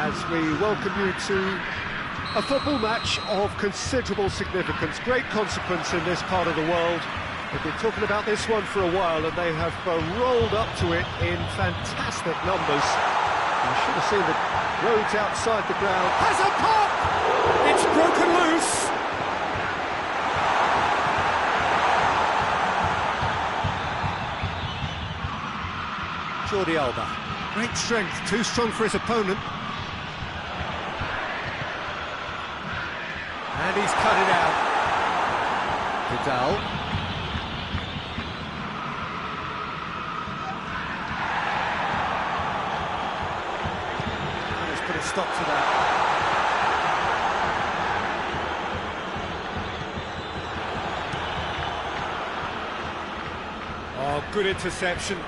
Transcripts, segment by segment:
as we welcome you to a football match of considerable significance, great consequence in this part of the world. They've been talking about this one for a while and they have rolled up to it in fantastic numbers. You should have seen the roads outside the ground. Has a pop! It's broken loose! Jordi Alba, great strength, too strong for his opponent. And he's cut it out. Vidal. Let's put a stop to that. Oh, good interception.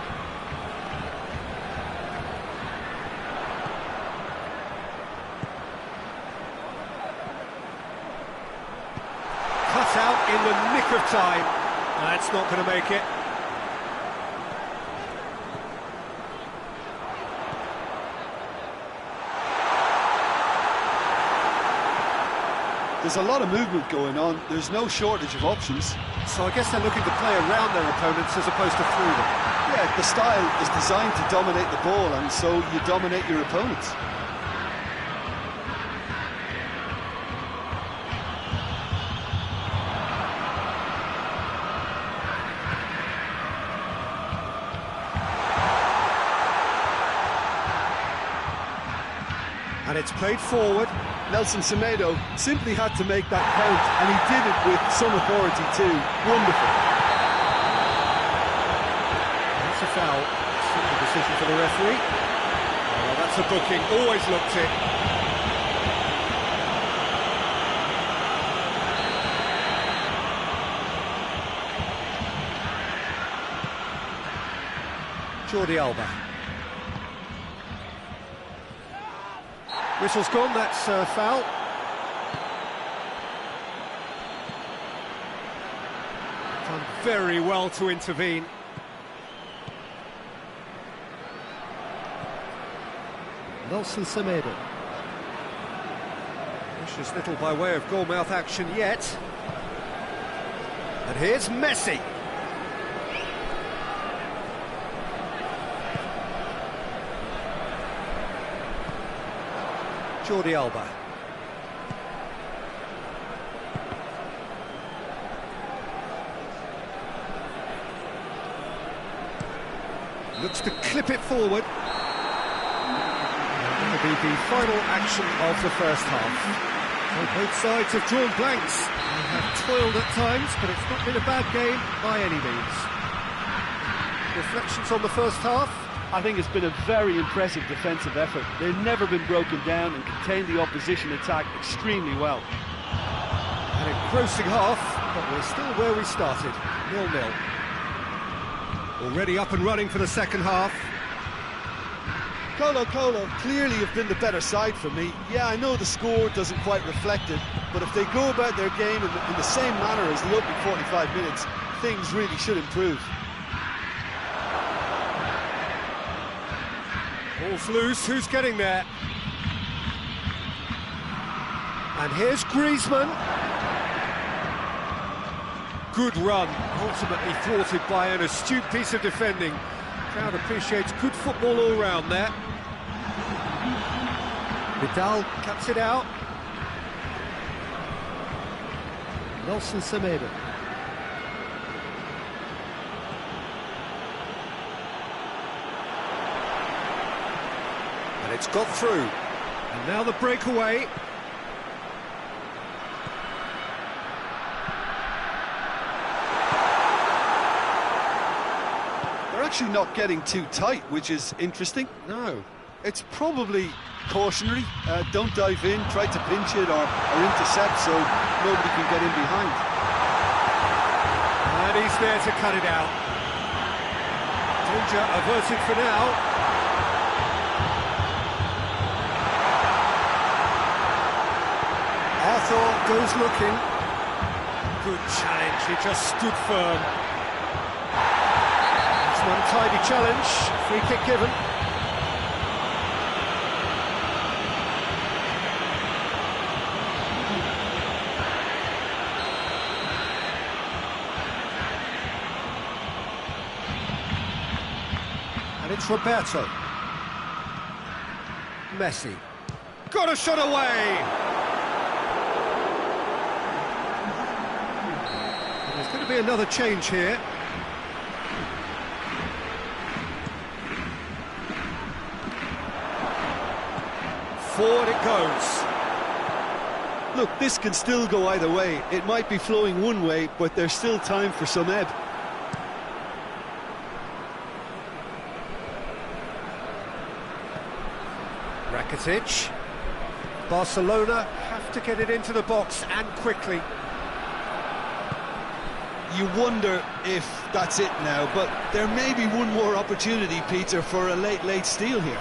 Cut out in the nick of time. That's not going to make it. There's a lot of movement going on. There's no shortage of options. So I guess they're looking to play around their opponents as opposed to through them. Yeah, the style is designed to dominate the ball, and so you dominate your opponents. And it's played forward. Nelson Semedo simply had to make that count, and he did it with some authority too. Wonderful. That's a foul. Simple decision for the referee. Oh, that's a booking. Always looked it. Jordi Alba. Whistle's gone, that's a foul. Done very well to intervene. Nelson Semedo. Vicious little by way of goal-mouth action yet. And here's Messi. Jordi Alba. Looks to clip it forward. And that'll be the final action of the first half. So both sides have drawn blanks. They have toiled at times, but it's not been a bad game by any means. Reflections on the first half? I think it's been a very impressive defensive effort. They've never been broken down and contained the opposition attack extremely well. An engrossing half, but we're still where we started, 0-0. Already up and running for the second half. Colo clearly have been the better side for me. Yeah, I know the score doesn't quite reflect it, but if they go about their game in the same manner as the opening 45 minutes, things really should improve. Ball's loose, who's getting there? And here's Griezmann. Good run, ultimately thwarted by an astute piece of defending. Crowd appreciates good football all round there. Vidal cuts it out. Nelson Semedo. And it's got through. And now the breakaway. They're actually not getting too tight, which is interesting. No. It's probably cautionary. Don't dive in, try to pinch it or intercept so nobody can get in behind. And he's there to cut it out. Danger averted for now. Arthur goes looking. Good challenge, he just stood firm. It's an untidy challenge, free kick given. It's Roberto. Messi. Got a shot away! And there's going to be another change here. Forward it goes. Look, this can still go either way. It might be flowing one way, but there's still time for some ebb. Rakitic. Barcelona have to get it into the box and quickly. You wonder if that's it now, but there may be one more opportunity, Peter, for a late steal here.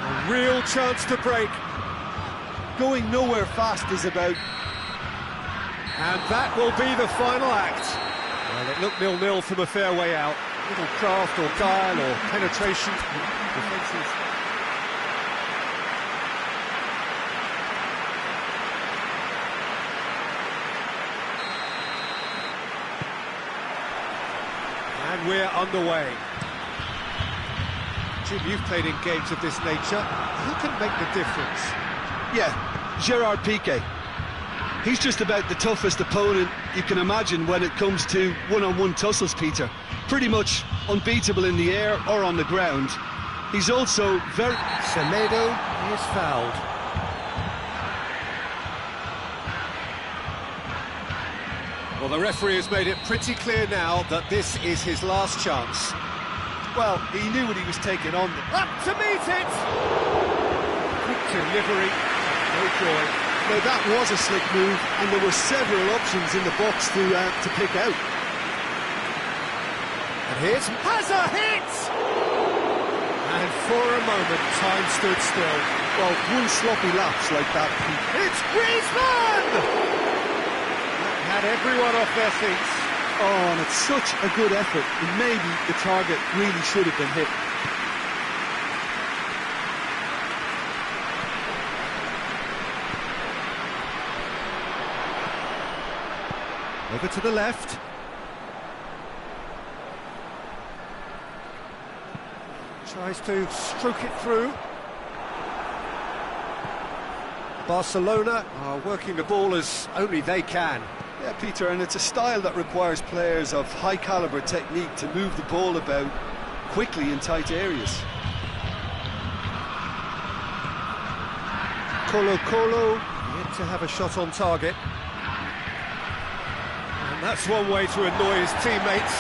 A real chance to break. Going nowhere fast is about... And that will be the final act. Well, it looked 0-0 from a fair way out. Little craft or guile or penetration. Defenses. And we're underway. Jim, you've played in games of this nature. Who can make the difference? Yeah, Gerard Piqué. He's just about the toughest opponent you can imagine when it comes to one-on-one tussles, Peter. Pretty much unbeatable in the air or on the ground. He's also very... Semedo is fouled. Well, the referee has made it pretty clear now that this is his last chance. Well, he knew what he was taking on. Up to meet it! Quick delivery, no joy. Now, that was a slick move, and there were several options in the box to pick out. And here's... has a hit! And for a moment, time stood still. Well, one sloppy lapse like that. It's Griezmann! That had everyone off their seats. Oh, and it's such a good effort, and maybe the target really should have been hit. Over to the left. Tries to stroke it through. Barcelona are working the ball as only they can. Yeah, Peter, and it's a style that requires players of high-caliber technique to move the ball about quickly in tight areas. Colo yet to have a shot on target. And that's one way to annoy his teammates.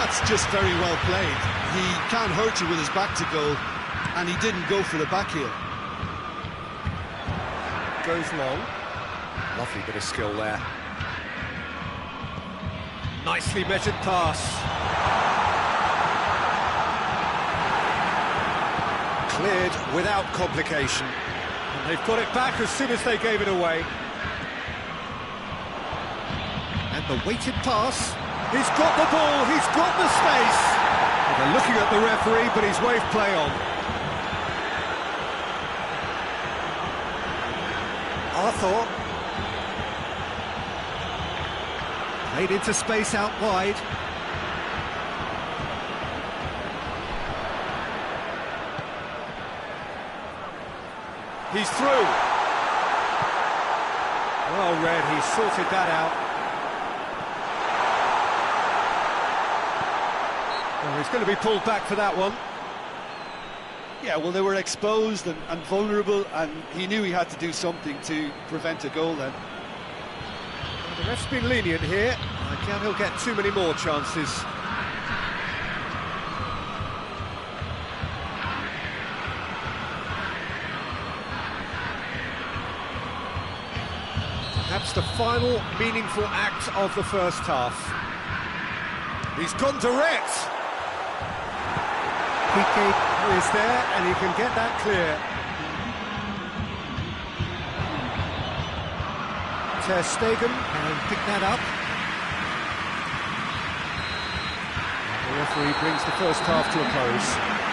That's just very well played. He can't hurt you with his back to goal, and he didn't go for the back heel. Goes long. Lovely bit of skill there. Nicely measured pass. Cleared without complication. And they've got it back as soon as they gave it away. And the weighted pass. He's got the ball, he's got the space. Well, they're looking at the referee, but he's waved play on. Arthur. Played into space out wide. He's through. Well read, he sorted that out. Well, he's going to be pulled back for that one. Yeah, well, they were exposed and vulnerable, and he knew he had to do something to prevent a goal then. Well, the ref's been lenient here. I doubt he'll get too many more chances. Perhaps the final meaningful act of the first half. He's gone direct. Piqué is there, and he can get that clear. Ter Stegen can pick that up. The referee brings the first half to a close.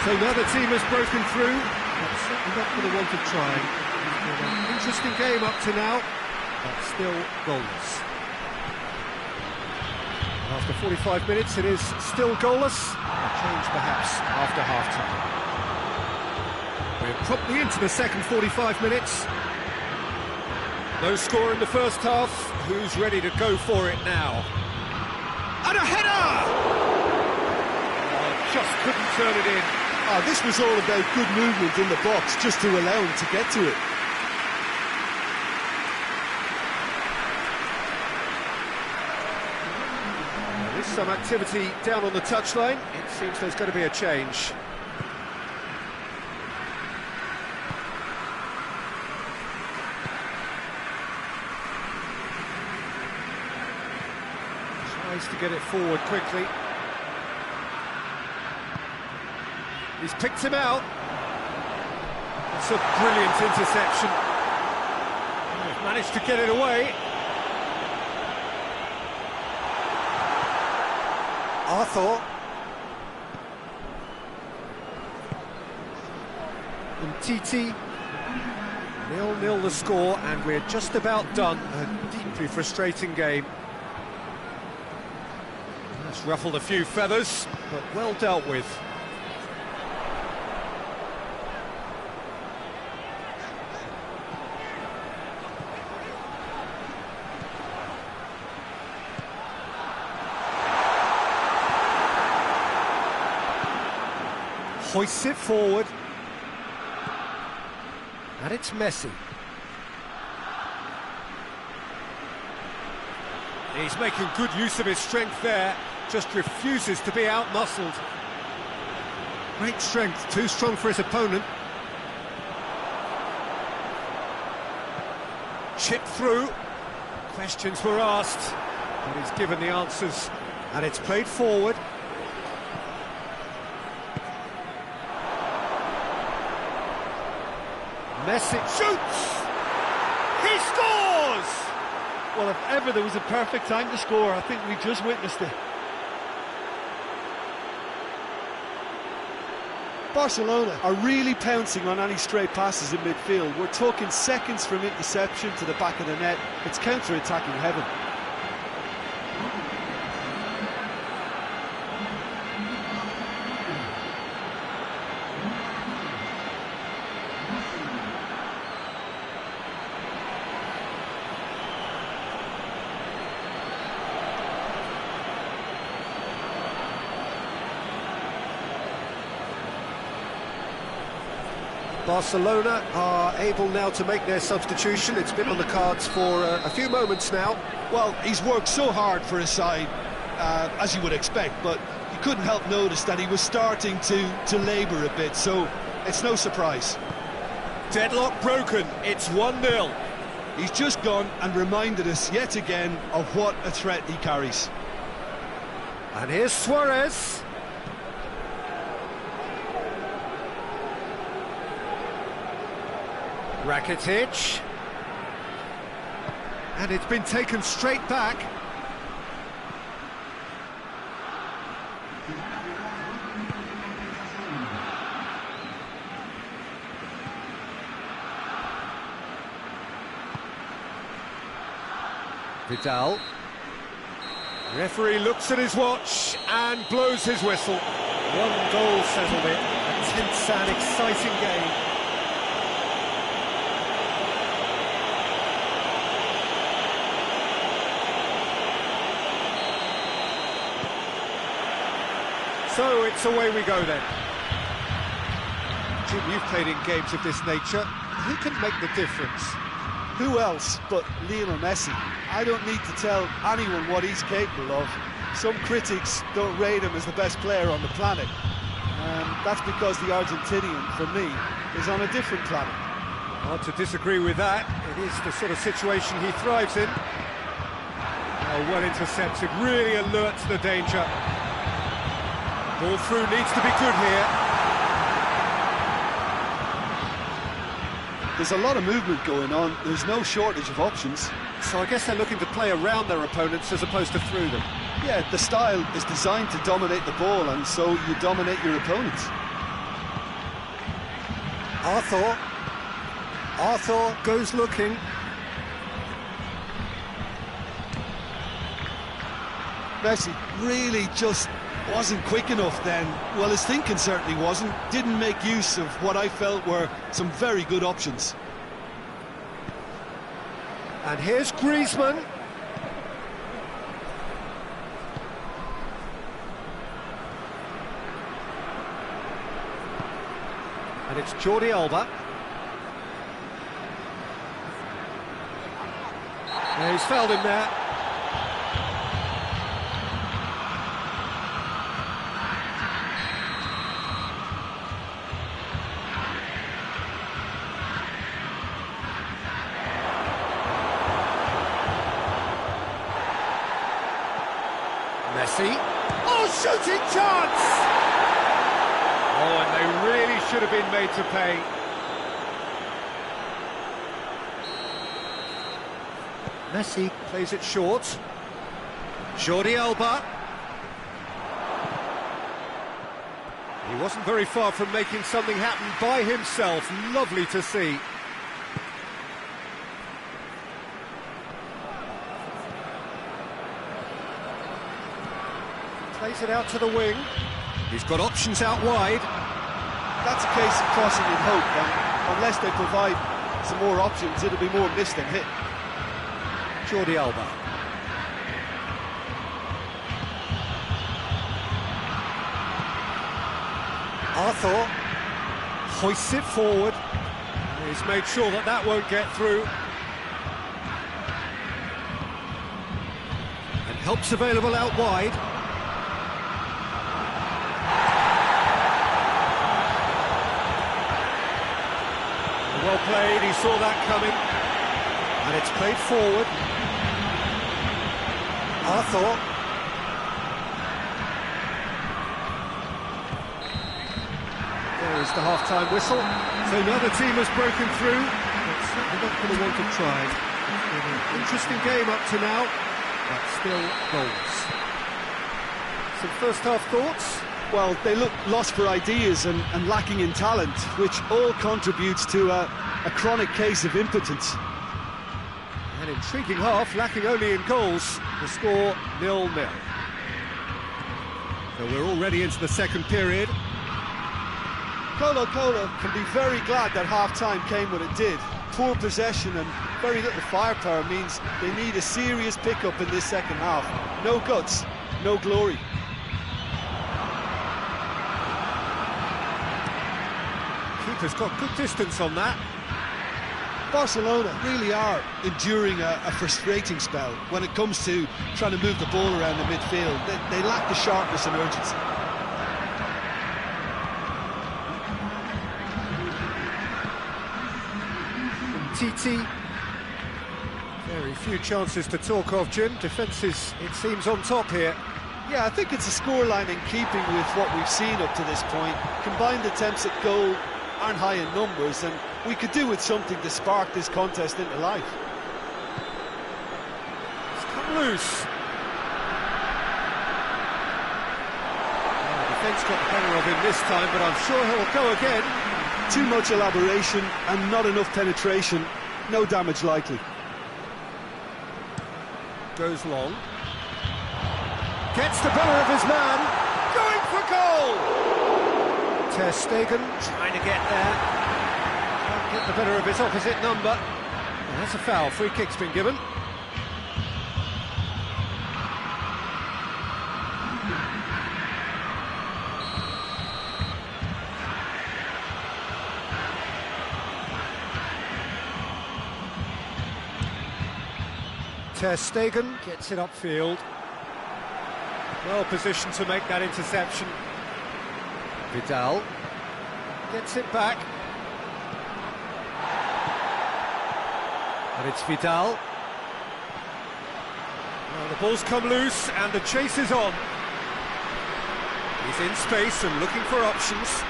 So now the team has broken through, but certainly not for the want of trying. It's been an interesting game up to now, but still goalless. After 45 minutes, it is still goalless. A change perhaps after half-time. We're promptly into the second 45 minutes. No score in the first half. Who's ready to go for it now? And a header! Oh, just couldn't turn it in. Oh, this was all about good movement in the box, just to allow him to get to it. There's some activity down on the touchline. It seems there's going to be a change. Tries to get it forward quickly. He's picked him out. It's a brilliant interception. They've managed to get it away. Arthur. And Titi. 0-0 the score, and we're just about done. A deeply frustrating game. That's ruffled a few feathers, but well dealt with. Hoists it forward. And it's Messi. He's making good use of his strength there, just refuses to be out-muscled. Great strength, too strong for his opponent. Chipped through. Questions were asked, but he's given the answers, and it's played forward. Messi shoots! He scores! Well, if ever there was a perfect time to score, I think we just witnessed it. Barcelona are really pouncing on any stray passes in midfield. We're talking seconds from interception to the back of the net. It's counter-attacking heaven. Barcelona are able now to make their substitution. It's been on the cards for a few moments now. Well, he's worked so hard for his side, as you would expect, but you couldn't help notice that he was starting to labour a bit, so it's no surprise. Deadlock broken, it's 1-0. He's just gone and reminded us yet again of what a threat he carries. And here's Suarez. Rakitic. And it's been taken straight back. Vidal. Referee looks at his watch and blows his whistle. 1 goal settled it. A tense and exciting game. So it's away we go then. Jim, you've played in games of this nature. Who can make the difference? Who else but Lionel Messi? I don't need to tell anyone what he's capable of. Some critics don't rate him as the best player on the planet. That's because the Argentinian, for me, is on a different planet. Hard to disagree with that. It is the sort of situation he thrives in. Oh, well intercepted, really alert to the danger. Ball through needs to be good here. There's a lot of movement going on. There's no shortage of options. So I guess they're looking to play around their opponents as opposed to through them. Yeah, the style is designed to dominate the ball, and so you dominate your opponents. Arthur goes looking. Messi really just wasn't quick enough then. Well, his thinking certainly wasn't. Didn't make use of what I felt were some very good options. And here's Griezmann. And it's Jordi Alba. Yeah, he's fouled him there. Messi. Oh, shooting chance! Oh, and they really should have been made to pay. Messi plays it short. Jordi Alba. He wasn't very far from making something happen by himself. Lovely to see. Plays it out to the wing. He's got options out wide. That's a case of crossing in hope, and unless they provide some more options, it'll be more missed than hit. Jordi Alba. Arthur hoists it forward. He's made sure that that won't get through. And help's available out wide. Well played, he saw that coming. And it's played forward. Arthur. There is the half-time whistle. So another team has broken through. But certainly not going to want to try. It's been an interesting game up to now, but still goals. Some first-half thoughts? Well, they look lost for ideas and lacking in talent, which all contributes to a chronic case of impotence. An intriguing half, lacking only in goals. The score 0-0. So we're already into the second period. Colo can be very glad that half-time came when it did. Poor possession and very little firepower means they need a serious pick-up in this second half. No guts, no glory. Keeper's got good distance on that. Barcelona really are enduring a frustrating spell when it comes to trying to move the ball around the midfield. They lack the sharpness and urgency. Titi. Very few chances to talk of, Jim. Defence is, it seems, on top here. Yeah, I think it's a scoreline in keeping with what we've seen up to this point. Combined attempts at goal aren't high in numbers, and we could do with something to spark this contest into life. It's come loose. The defence got the better of him this time, but I'm sure he'll go again. Too much elaboration and not enough penetration. No damage likely. Goes long. Gets the better of his man. Going for goal! Ter Stegen trying to get there. Can't get the better of his opposite number. And that's a foul. Free kick's been given. Ter Stegen gets it upfield. Well positioned to make that interception. Vidal gets it back. And it's Vidal. Well, the ball's come loose and the chase is on. He's in space and looking for options.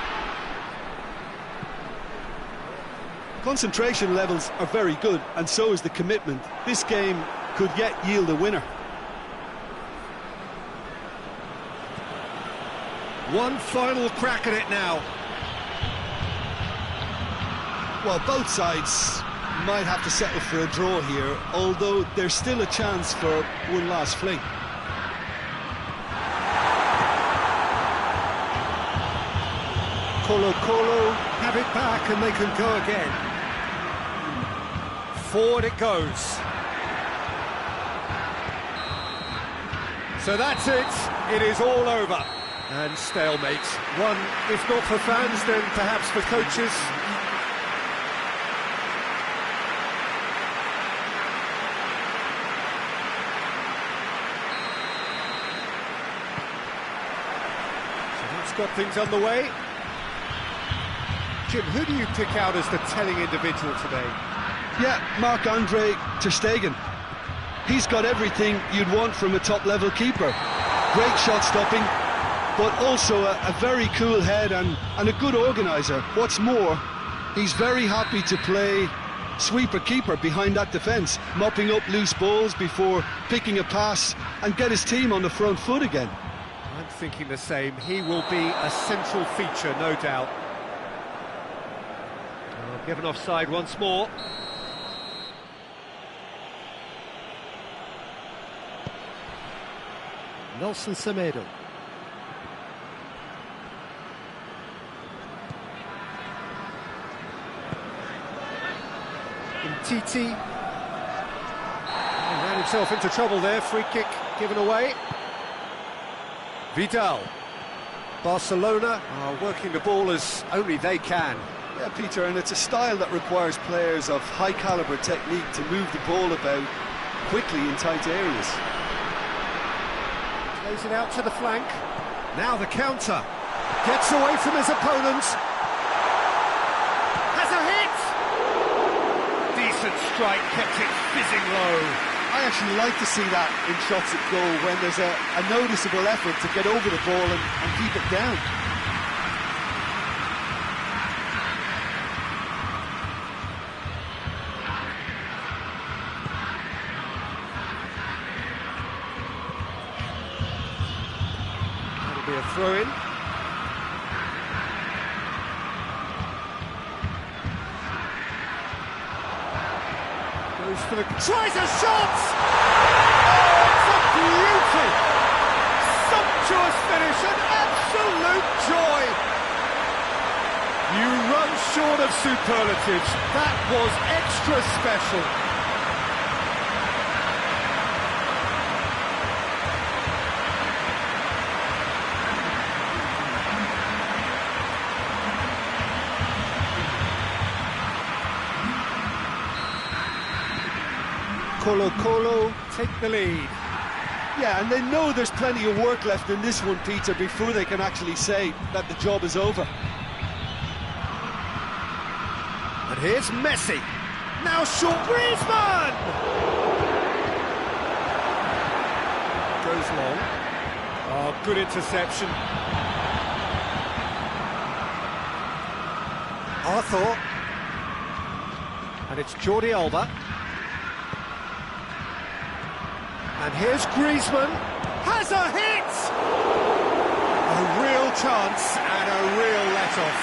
Concentration levels are very good, and so is the commitment. This game could yet yield a winner. One final crack at it now. Well, both sides might have to settle for a draw here, although there's still a chance for one last fling. Colo have it back and they can go again. Forward it goes. So that's it. It is all over. And stalemate. One, if not for fans, then perhaps for coaches. Got things underway. Jim, who do you pick out as the telling individual today? Yeah, Marc-Andre ter Stegen. He's got everything you'd want from a top-level keeper. Great shot stopping, but also a very cool head and a good organiser. What's more, he's very happy to play sweeper-keeper behind that defence, mopping up loose balls before picking a pass and get his team on the front foot again. I'm thinking the same. He will be a central feature, no doubt. Given offside once more. Nelson Semedo. Titi. Ran himself into trouble there. Free kick given away. Vidal. Barcelona are working the ball as only they can. Yeah, Peter, and it's a style that requires players of high-caliber technique to move the ball about quickly in tight areas. Plays it out to the flank. Now the counter. Gets away from his opponent. Has a hit! Decent strike, kept it fizzing low. I actually like to see that in shots at goal when there's a noticeable effort to get over the ball and keep it down. That'll be a throw-in. Tries a shot! Oh, it's a beauty! Sumptuous finish, an absolute joy! You run short of superlatives. That was extra special. Colo take the lead. Yeah, and they know there's plenty of work left in this one, Peter, before they can actually say that the job is over. And here's Messi. Now short. Griezmann! Goes long. Oh, good interception. Arthur. And it's Jordi Alba. And here's Griezmann, has a hit! A real chance and a real let-off.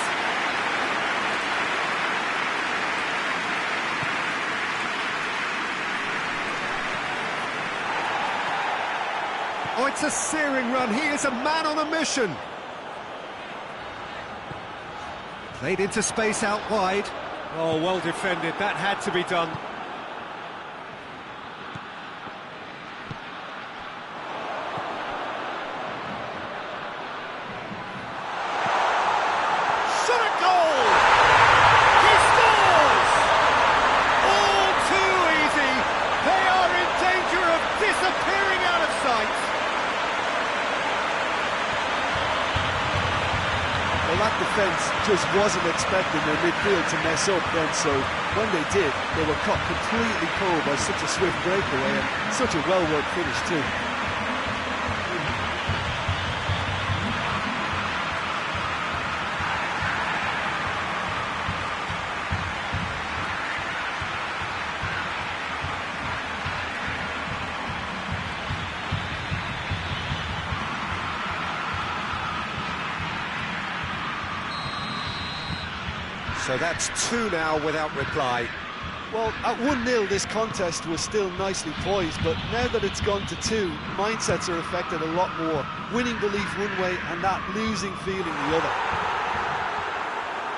Oh, it's a searing run. He is a man on a mission. Played into space out wide. Oh, well defended. That had to be done. Well, that defence just wasn't expecting their midfield to mess up then, so when they did, they were caught completely cold by such a swift breakaway and such a well-worked finish too. So that's 2 now without reply. Well, at 1-0 this contest was still nicely poised, but now that it's gone to 2, mindsets are affected a lot more. Winning belief one way and that losing feeling the other.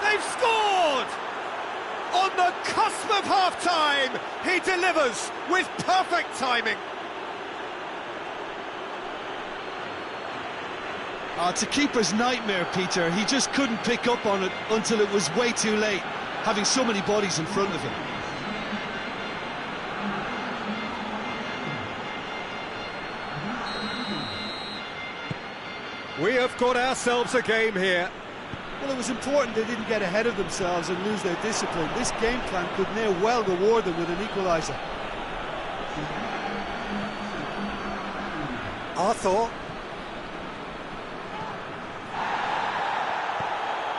They've scored! On the cusp of half-time, he delivers with perfect timing. It's a keeper's nightmare, Peter. He just couldn't pick up on it until it was way too late, having so many bodies in front of him. We have got ourselves a game here. Well, it was important they didn't get ahead of themselves and lose their discipline. This game plan could now well reward them with an equaliser. Arthur.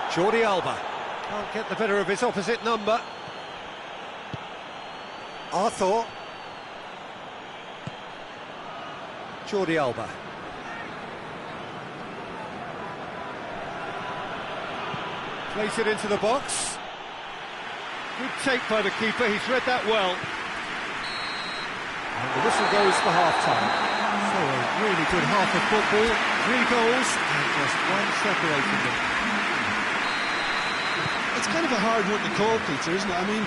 Jordi Alba can't get the better of his opposite number. Arthur. Jordi Alba. Place it into the box. Good take by the keeper, he's read that well. And the whistle goes for half-time. So a really good half of football, 3 goals and just one separating them. It's kind of a hard one to call, Peter, isn't it? I mean,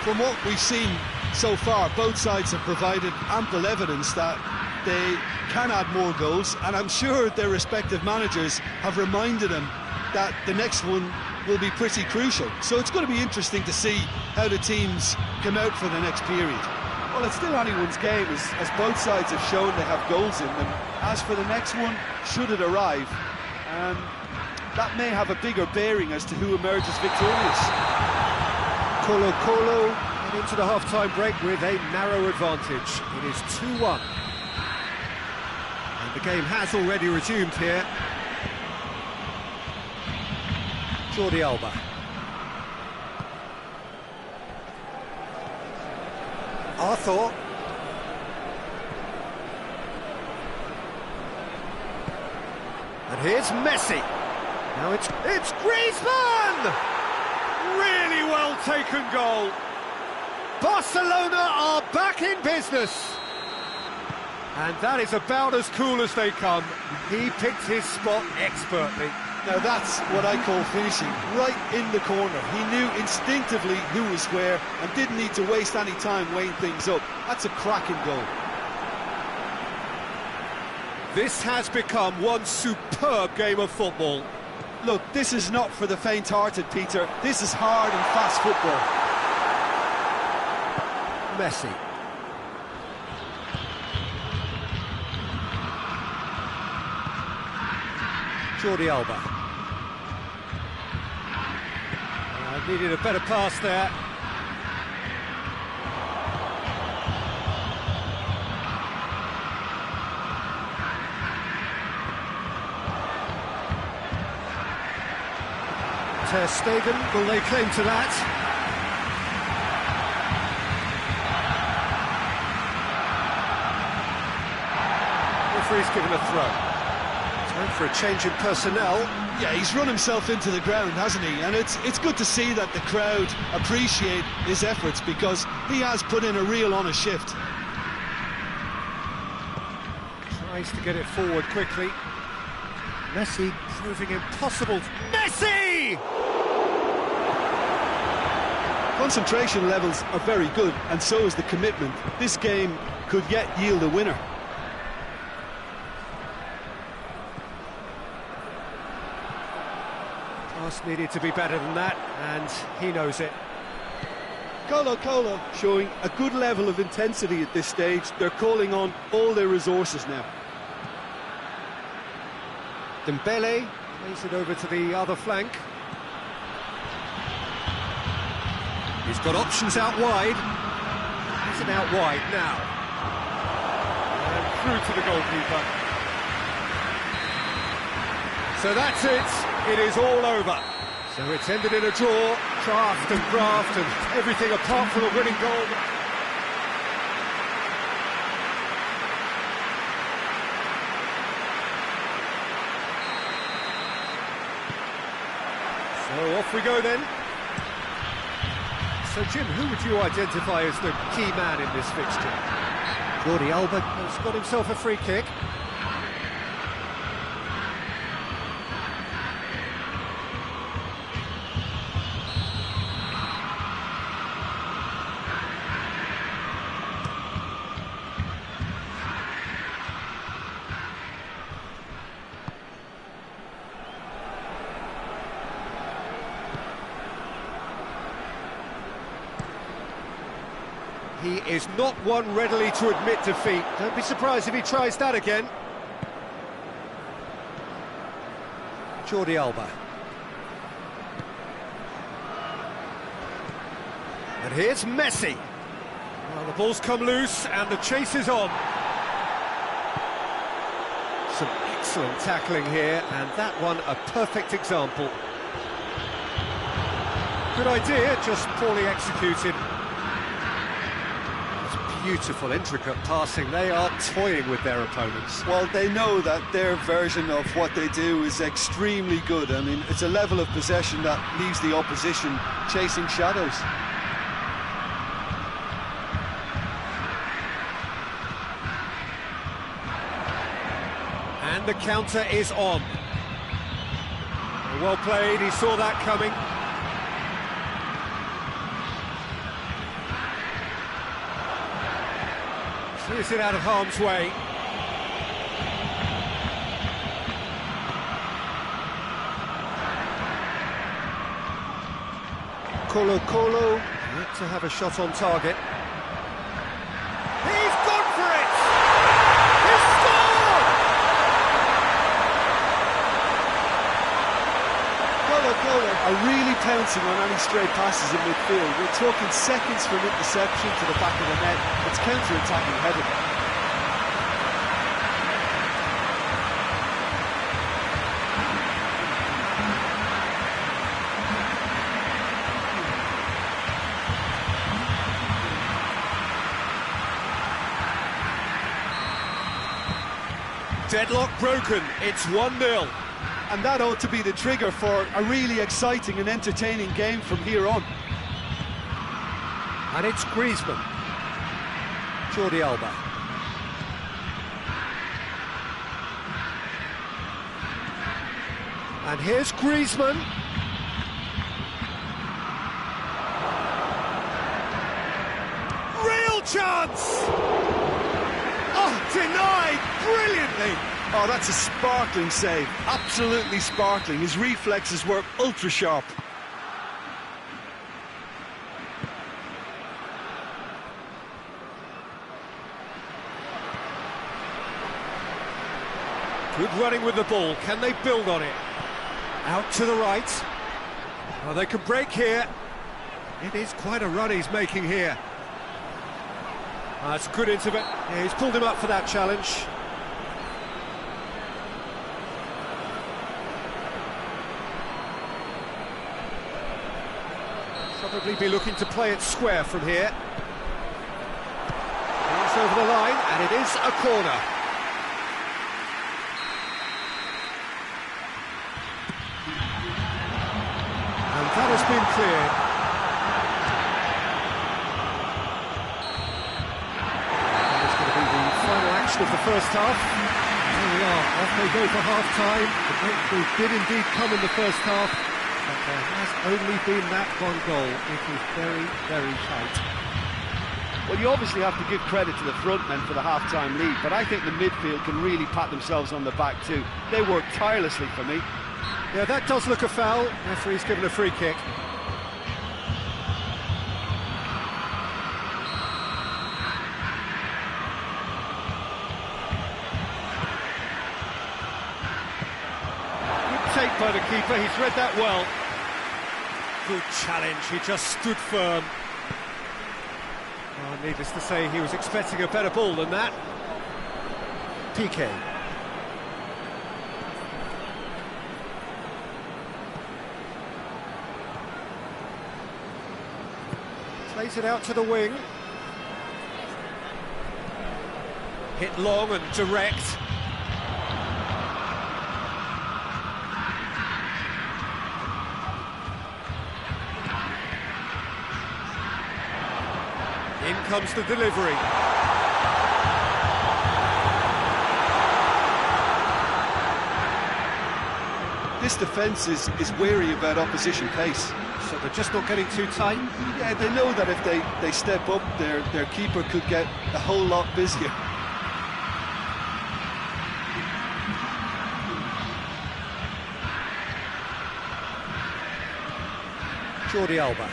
from what we've seen so far, both sides have provided ample evidence that they can add more goals, and I'm sure their respective managers have reminded them that the next one will be pretty crucial. So it's going to be interesting to see how the teams come out for the next period. Well, it's still anyone's game, as both sides have shown they have goals in them. As for the next one, should it arrive, that may have a bigger bearing as to who emerges victorious. Colo and into the half-time break with a narrow advantage. It is 2-1. And the game has already resumed here. Jordi Alba. Arthur. And here's Messi. Now it's Griezmann! Really well taken goal. Barcelona are back in business. And that is about as cool as they come. He picked his spot expertly. Now that's what I call finishing, right in the corner. He knew instinctively who was where and didn't need to waste any time weighing things up. That's a cracking goal. This has become one superb game of football. Look, this is not for the faint-hearted, Peter. This is hard and fast football. Messi. Jordi Alba. Needed a better pass there. Ter Stegen, will they claim to that? Referee's given a throw. Time for a change in personnel. Yeah, he's run himself into the ground, hasn't he? And it's good to see that the crowd appreciate his efforts, because he has put in a real honest shift. Tries to get it forward quickly. Messi proving impossible. Messi! Concentration levels are very good, and so is the commitment. This game could yet yield a winner. Pass needed to be better than that, and he knows it. Colo showing a good level of intensity at this stage. They're calling on all their resources now. Dembele plays it over to the other flank. He's got options out wide. He's it out wide now. And through to the goalkeeper. So that's it. It is all over. So it's ended in a draw. Craft and graft and everything apart from a winning goal. So off we go then. So Jim, who would you identify as the key man in this fixture? Jordi Alba has got himself a free kick. He is not one readily to admit defeat. Don't be surprised if he tries that again. Jordi Alba. And here's Messi. Well, the ball's come loose and the chase is on. Some excellent tackling here, and that one a perfect example. Good idea, just poorly executed. It's beautiful, intricate passing. They are toying with their opponents. Well, they know that their version of what they do is extremely good. I mean, it's a level of possession that leaves the opposition chasing shadows. And the counter is on. Well played, he saw that coming. Clears it out of harm's way. Colo yet to have a shot on target. He's gone for it! He's scored! Colo are really pouncing on any stray passes in midfield. We're talking seconds from interception to the back of the net. It's counter-attacking heading. Deadlock broken, it's 1-0. And that ought to be the trigger for a really exciting and entertaining game from here on. And it's Griezmann. Jordi Alba. And here's Griezmann. Real chance! Oh, denied brilliantly! Oh, that's a sparkling save. Absolutely sparkling. His reflexes were ultra sharp. Good running with the ball. Can they build on it? Out to the right. Well, they can break here. It is quite a run he's making here. That's good intervention. Yeah, he's pulled him up for that challenge. Probably be looking to play it square from here. It's over the line, and it is a corner. And that has been cleared. And it's going to be the final action of the first half. Here we are, off they go for half-time. The breakthrough did indeed come in the first half. But there has only been that one goal. It is very, very tight. Well, you obviously have to give credit to the front men for the half-time lead, but I think the midfield can really pat themselves on the back too. They work tirelessly for me. Yeah, that does look a foul. Referee's given a free kick. Take by the keeper, he's read that well. Good challenge, he just stood firm. Oh, needless to say, he was expecting a better ball than that. PK. Plays it out to the wing. Hit long and direct. In comes the delivery. This defence is wary about opposition pace. So they're just not getting too tight? Yeah, they know that if they step up, their keeper could get a whole lot busier. Jordi Alba.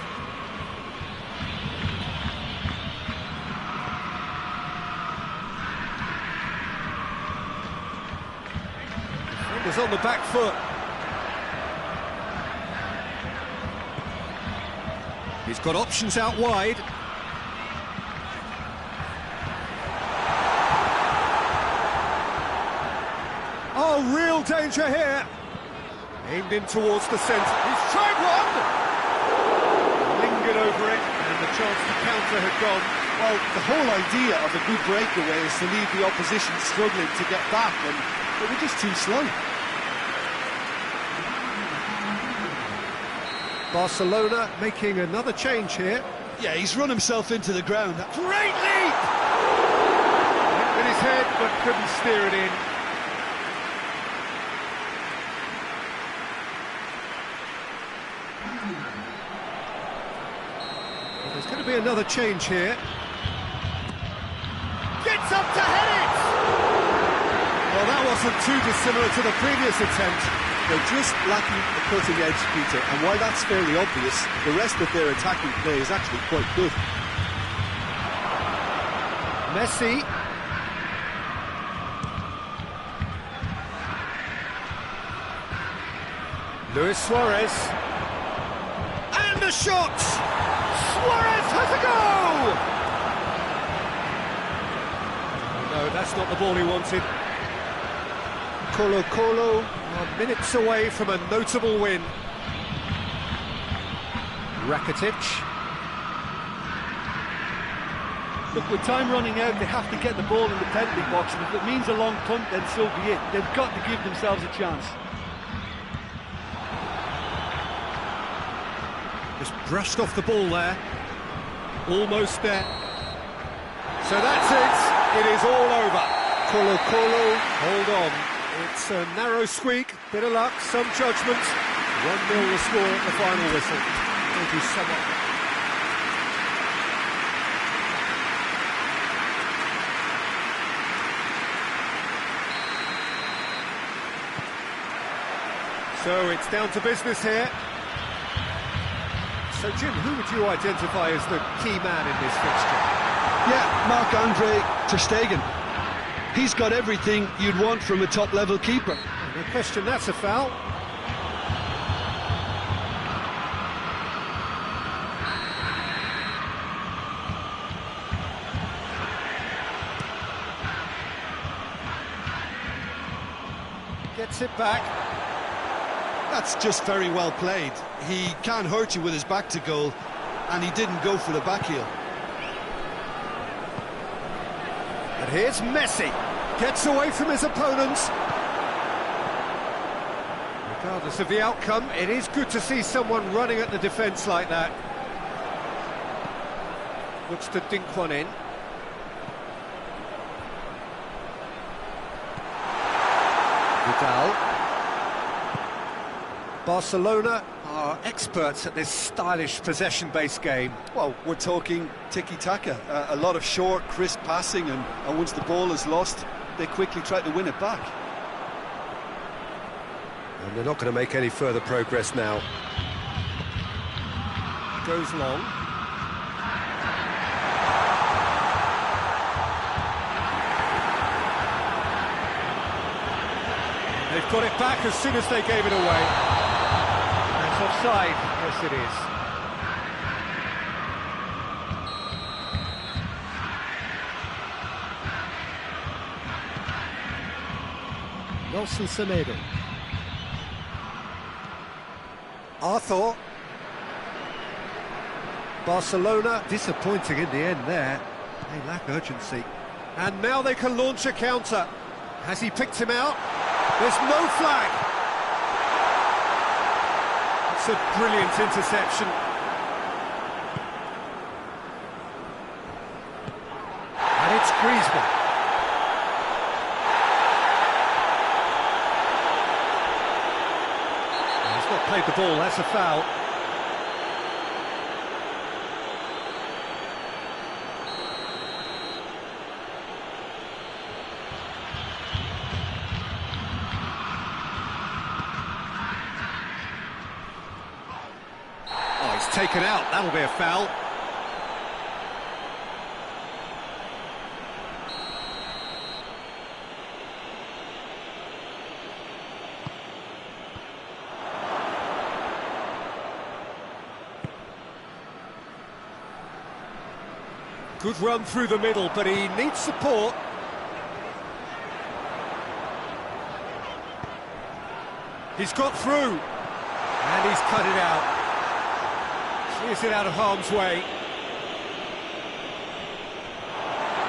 was on the back foot. He's got options out wide. Oh, real danger here. Aimed in towards the centre. He's tried one! Lingered over it, and the chance to counter had gone. Well, the whole idea of a good breakaway is to leave the opposition struggling to get back, and they were just too slow. Barcelona making another change here. Yeah, he's run himself into the ground. Great leap! Hit with his head, but couldn't steer it in. Well, there's going to be another change here. Gets up to head it! Well, that wasn't too dissimilar to the previous attempt. They're just lacking the cutting edge, Peter, and while that's fairly obvious, the rest of their attacking play is actually quite good. Messi. Luis Suarez. And a shot! Suarez has a go! No, that's not the ball he wanted. Colo are minutes away from a notable win. Rakitic. Look, with time running out, they have to get the ball in the penalty box, and if it means a long punt, then so be it. They've got to give themselves a chance. Just brushed off the ball there. Almost there. So that's it. It is all over. Colo, hold on. It's a narrow squeak, bit of luck, some judgment. 1-0 the score at the final whistle. Thank you so much. So it's down to business here. So Jim, who would you identify as the key man in this fixture? Yeah, Marc-Andre ter Stegen. He's got everything you'd want from a top-level keeper. No question, that's a foul. Gets it back. That's just very well played. He can't hurt you with his back to goal, and he didn't go for the back heel. And here's Messi. Gets away from his opponents. Regardless of the outcome, it is good to see someone running at the defence like that. Looks to dink one in. Vidal. Barcelona are experts at this stylish possession-based game. Well, we're talking tiki-taka, a lot of short, crisp passing, and once the ball is lost, they quickly try to win it back. And they're not going to make any further progress now. Goes long. They've got it back as soon as they gave it away. That's offside. Yes, it is. Nelson Semedo. Arthur. Barcelona disappointing in the end there. They lack urgency. And now they can launch a counter. Has he picked him out? There's no flag. It's a brilliant interception. And it's Griezmann. He's not played the ball, that's a foul. Oh, he's taken out, that'll be a foul. Good run through the middle, but he needs support. He's got through, and he's cut it out. Clears it out of harm's way.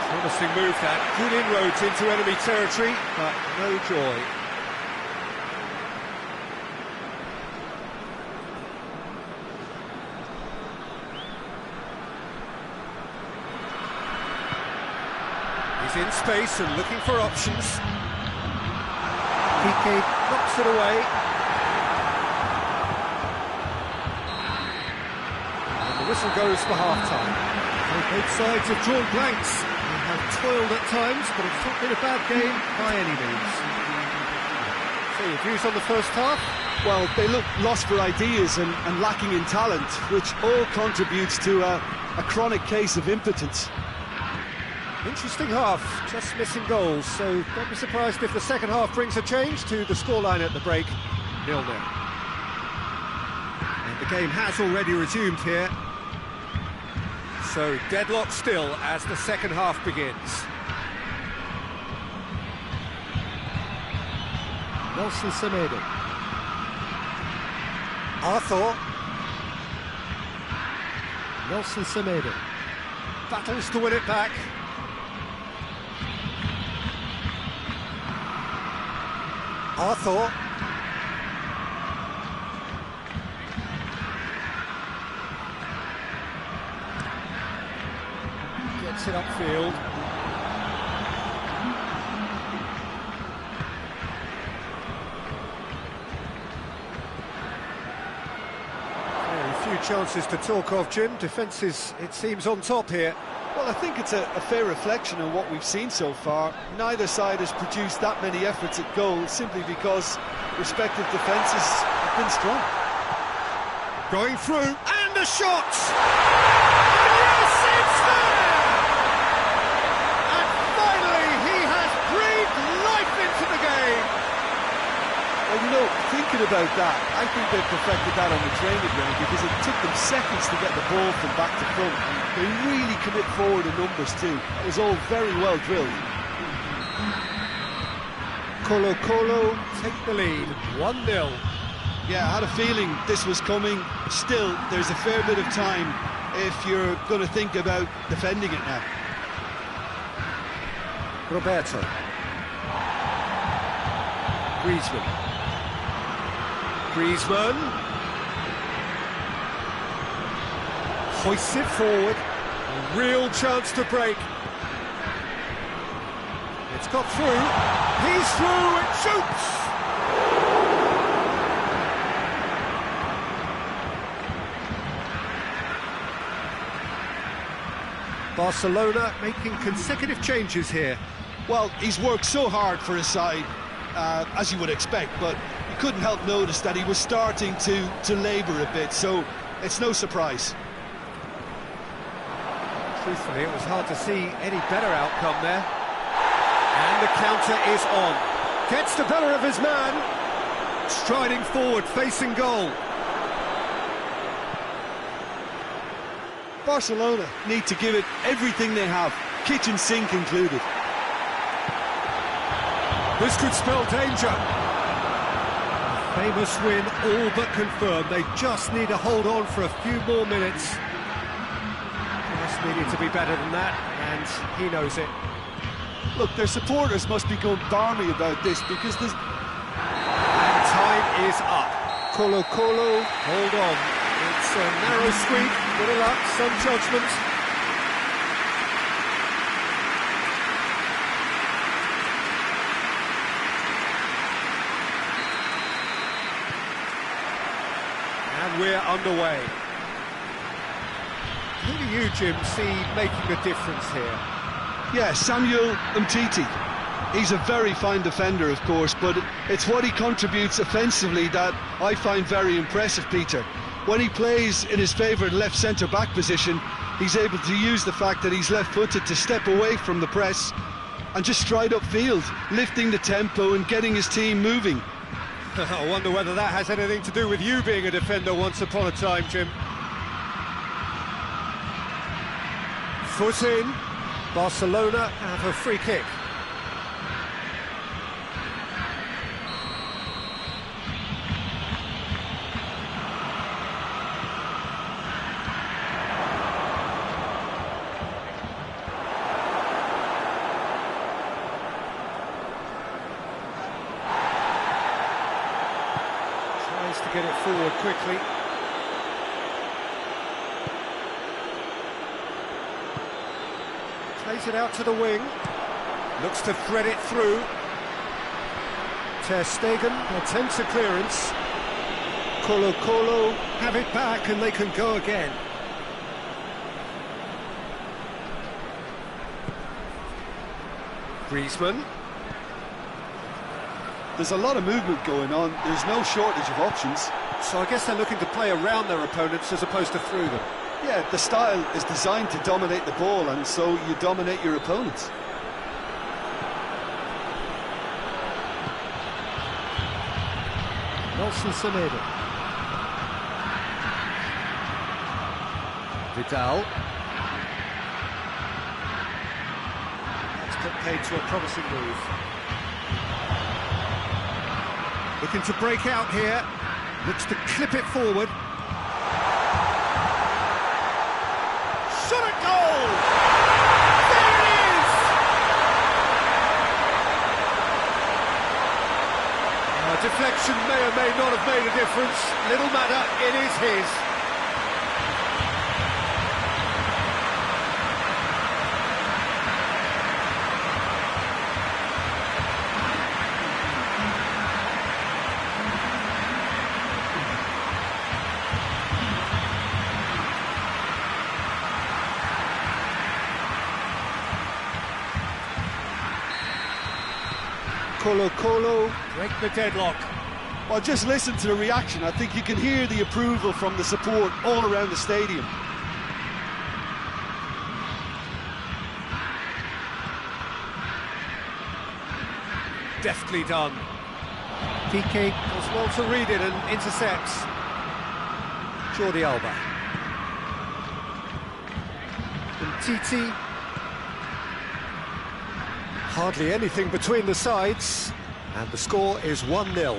Promising move that. Good inroads into enemy territory, but no joy. He's in space and looking for options. Piqué knocks it away. And the whistle goes for half-time. Both sides have drawn blanks. They have toiled at times, but it's not been a bad game by any means. So your views on the first half? Well, they look lost for ideas and lacking in talent, which all contributes to a chronic case of impotence. Interesting half, just missing goals, so don't be surprised if the second half brings a change to the scoreline at the break, 0-0. And the game has already resumed here. So deadlock still as the second half begins. Nelson Semedo. Arthur. Nelson Semedo. Battles to win it back. Arthur. Gets it upfield. Very few chances to talk of, Jim. Defence is, it seems, on top here. Well, I think it's a fair reflection of what we've seen so far. Neither side has produced that many efforts at goal simply because respective defences have been strong. Going through, and a shot! Yes, it's there! And finally, he has breathed life into the game! Well, you know, thinking about that, I think they've perfected that on the training ground because it took them seconds to get the ball from back to front. They really commit forward in numbers too. It was all very well drilled. Colo take the lead, 1-0. Yeah, I had a feeling this was coming. Still, there's a fair bit of time if you're going to think about defending it now. Roberto. Griezmann. Hoists it forward. A real chance to break. It's got through. He's through. It shoots. Barcelona making consecutive changes here. Well, he's worked so hard for his side, as you would expect, but you couldn't help notice that he was starting to labour a bit, so it's no surprise. Truthfully, it was hard to see any better outcome there. And the counter is on. Gets the better of his man. Striding forward, facing goal. Barcelona need to give it everything they have, kitchen sink included. This could spell danger. A famous win, all but confirmed. They just need to hold on for a few more minutes. Just needed to be better than that, and he knows it. Look, their supporters must be going balmy about this because there's... And time is up. Colo, hold on. It's a narrow squeak, bit of luck, some judgment. And we're underway. Who do you, Jim, see making the difference here? Yeah, Samuel Umtiti. He's a very fine defender, of course, but it's what he contributes offensively that I find very impressive, Peter. When he plays in his favourite left centre-back position, he's able to use the fact that he's left-footed to step away from the press and just stride upfield, lifting the tempo and getting his team moving. I wonder whether that has anything to do with you being a defender once upon a time, Jim. Foot in. Barcelona have a free kick. Tries to get it forward quickly. Plays it out to the wing. Looks to thread it through. Ter Stegen attempts a clearance. Colo-Colo have it back and they can go again. Griezmann. There's a lot of movement going on. There's no shortage of options. So I guess they're looking to play around their opponents as opposed to through them. Yeah, the style is designed to dominate the ball, and so you dominate your opponents. Nelson Semedo. Vidal. That's put paid to a promising move. Looking to break out here. Looks to clip it forward. Shot at goal! There it is! Deflection may or may not have made a difference. Little matter, it is his. Colo-Colo break the deadlock. Well, just listen to the reaction. I think you can hear the approval from the support all around the stadium. Deftly done. Piqué does well to read it and intercepts. Jordi Alba. And Titi. Hardly anything between the sides, and the score is 1-0. That'll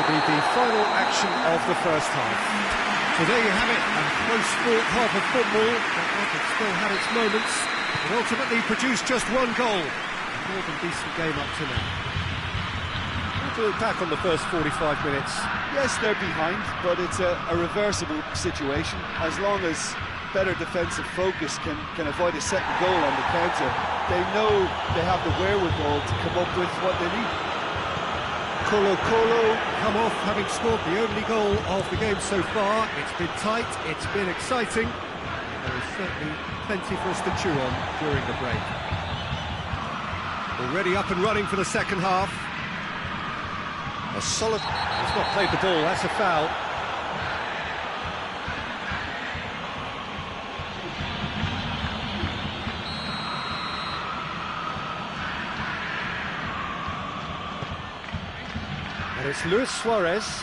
be the final action of the first half. So there you have it, a close-fought half of football, but it still had its moments. It ultimately produced just one goal. A more than decent game up to now. To look back on the first 45 minutes. Yes, they're behind, but it's a reversible situation. As long as better defensive focus can avoid a second goal on the counter, they know they have the wherewithal to come up with what they need. Colo-Colo come off having scored the only goal of the game so far. It's been tight, it's been exciting. There is certainly plenty for us to chew on during the break. Already up and running for the second half. A solid... He's not played the ball, that's a foul. And it's Luis Suarez.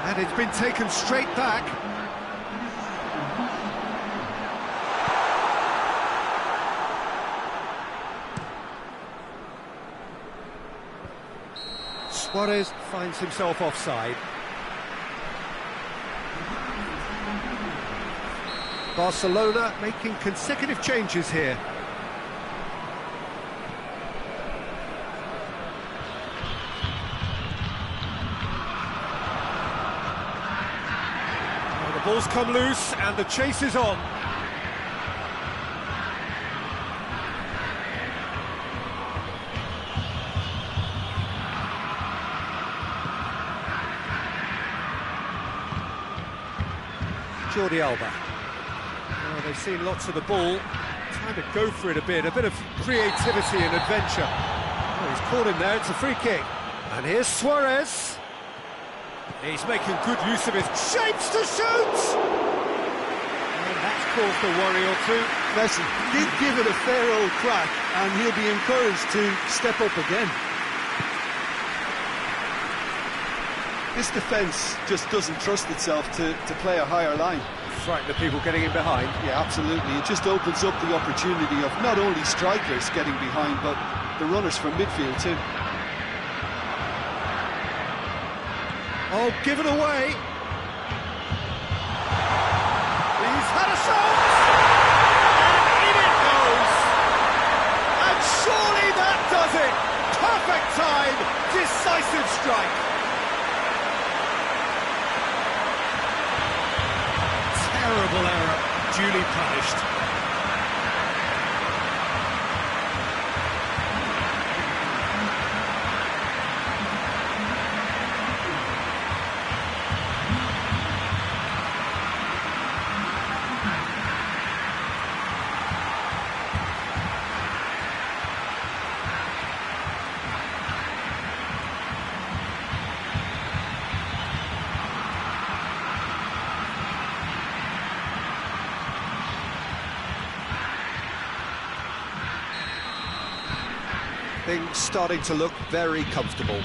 And it's been taken straight back. Suarez finds himself offside. Barcelona making consecutive changes here. Now the ball's come loose and the chase is on. Jordi Alba. Oh, they've seen lots of the ball, trying to go for it a bit of creativity and adventure. Oh, he's caught him there, it's a free kick. And here's Suarez. He's making good use of his shapes to shoot! And that's caused a worry or two. Messi did give it a fair old crack, and he'll be encouraged to step up again. This defence just doesn't trust itself to play a higher line. Frighten the people getting in behind. Yeah, absolutely. It just opens up the opportunity of not only strikers getting behind, but the runners from midfield too. Oh, given away. He's had a shot! And in it goes! And surely that does it! Perfect time, decisive strike! Terrible error, duly punished. Things starting to look very comfortable.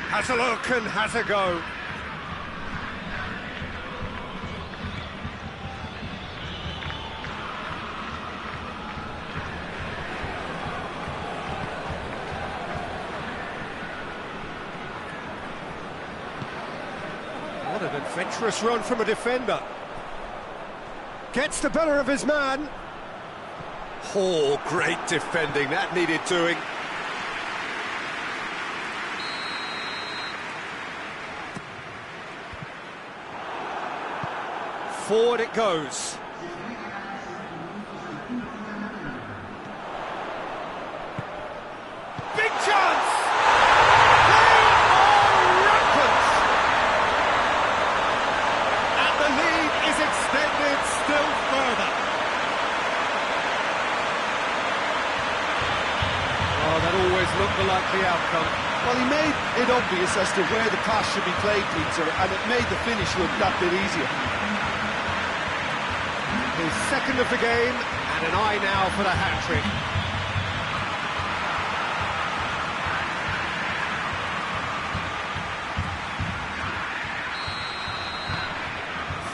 Has a look and has a go. What an adventurous run from a defender. Gets the better of his man. Oh, great defending, that needed doing. Forward it goes. Big chance! They are rampant! And the lead is extended still further. Oh, that always looked the likely outcome. Well, he made it obvious as to where the pass should be played, Peter, and it made the finish look that bit easier. His second of the game, and an eye now for the hat-trick.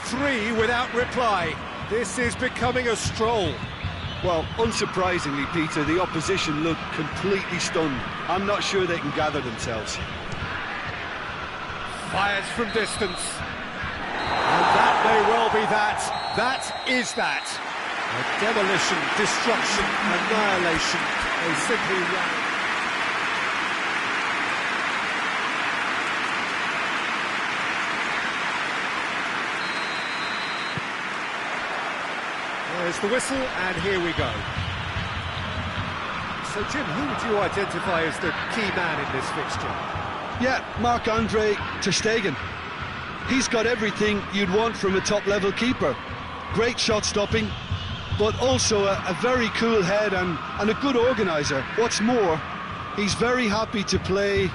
Three without reply. This is becoming a stroll. Well, unsurprisingly, Peter, the opposition look completely stunned. I'm not sure they can gather themselves. Fires from distance. And that may well be that. That is that. A demolition, destruction, annihilation. They simply ran. There's the whistle, and here we go. So, Jim, who would you identify as the key man in this fixture? Yeah, Marc-Andre ter Stegen. He's got everything you'd want from a top-level keeper. Great shot-stopping, but also a very cool head and a good organiser. What's more, he's very happy to play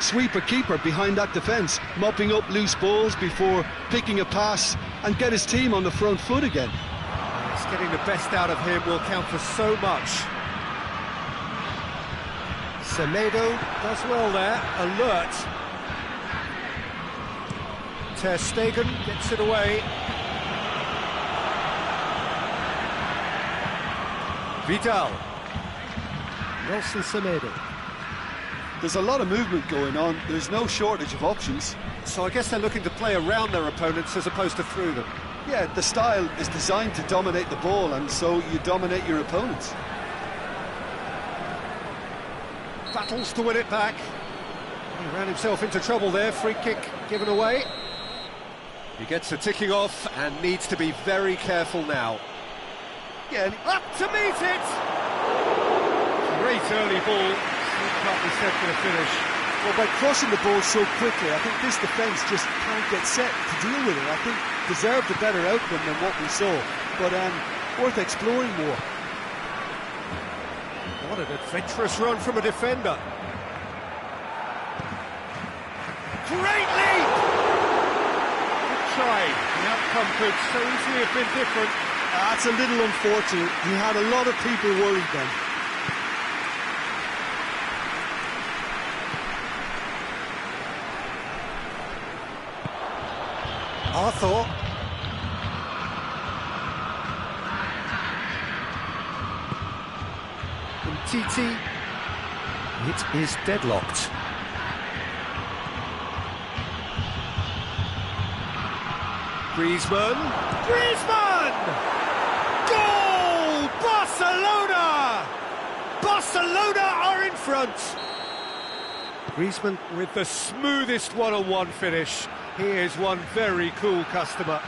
sweeper-keeper behind that defence, mopping up loose balls before picking a pass and get his team on the front foot again. Getting the best out of him will count for so much. Semedo does well there, alert. Ter Stegen gets it away. Vidal. Nelson Semedo. There's a lot of movement going on. There's no shortage of options. So I guess they're looking to play around their opponents as opposed to through them. Yeah, the style is designed to dominate the ball, and so you dominate your opponents. Battles to win it back. He ran himself into trouble there, free kick given away. He gets the ticking off and needs to be very careful now. Yeah, Up to meet it! Great early ball, can't be set for the finish. well, by crossing the ball so quickly, I think this defence just can't get set to deal with it. I think deserved a better outcome than what we saw, but worth exploring more. What an adventurous run from a defender. Great leap! Good try. The outcome could so easily have been different. That's a little unfortunate. He had a lot of people worried then. Arthur. And Titi. It is deadlocked. Griezmann. Goal! Barcelona! Barcelona are in front. Griezmann with the smoothest one-on-one finish. He is one very cool customer.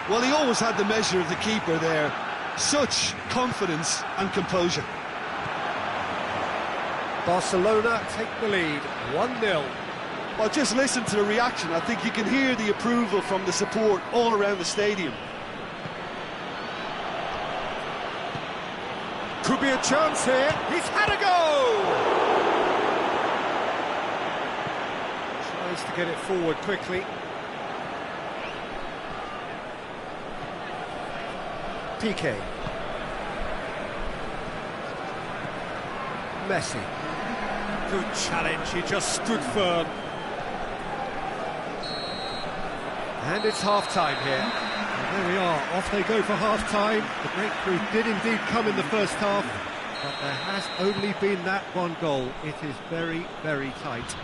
Well, he always had the measure of the keeper there. Such confidence and composure. Barcelona take the lead, 1-0. Well, just listen to the reaction. I think you can hear the approval from the support all around the stadium. Could be a chance here. He's had a go! Tries to get it forward quickly. Piqué. Messi. Good challenge, he just stood firm. And it's half-time here. And there we are, off they go for half-time. The breakthrough did indeed come in the first half, but there has only been that one goal. It is very, very tight.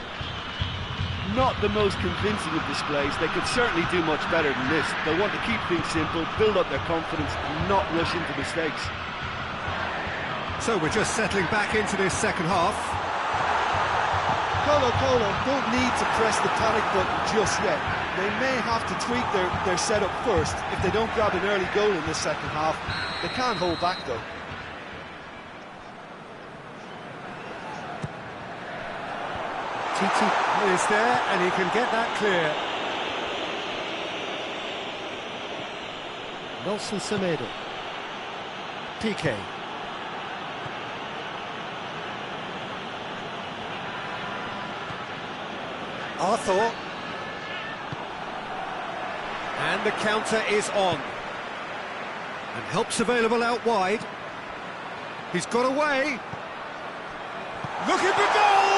Not the most convincing of displays. They could certainly do much better than this. They'll want to keep things simple, build up their confidence, and not rush into mistakes. So we're just settling back into this second half. Colo don't need to press the panic button just yet. They may have to tweak their setup first if they don't grab an early goal in this second half. They can't hold back though. Titi is there and he can get that clear. Nelson Semedo. Piqué. Arthur. And the counter is on. And help's available out wide. He's got away. Looking for goal!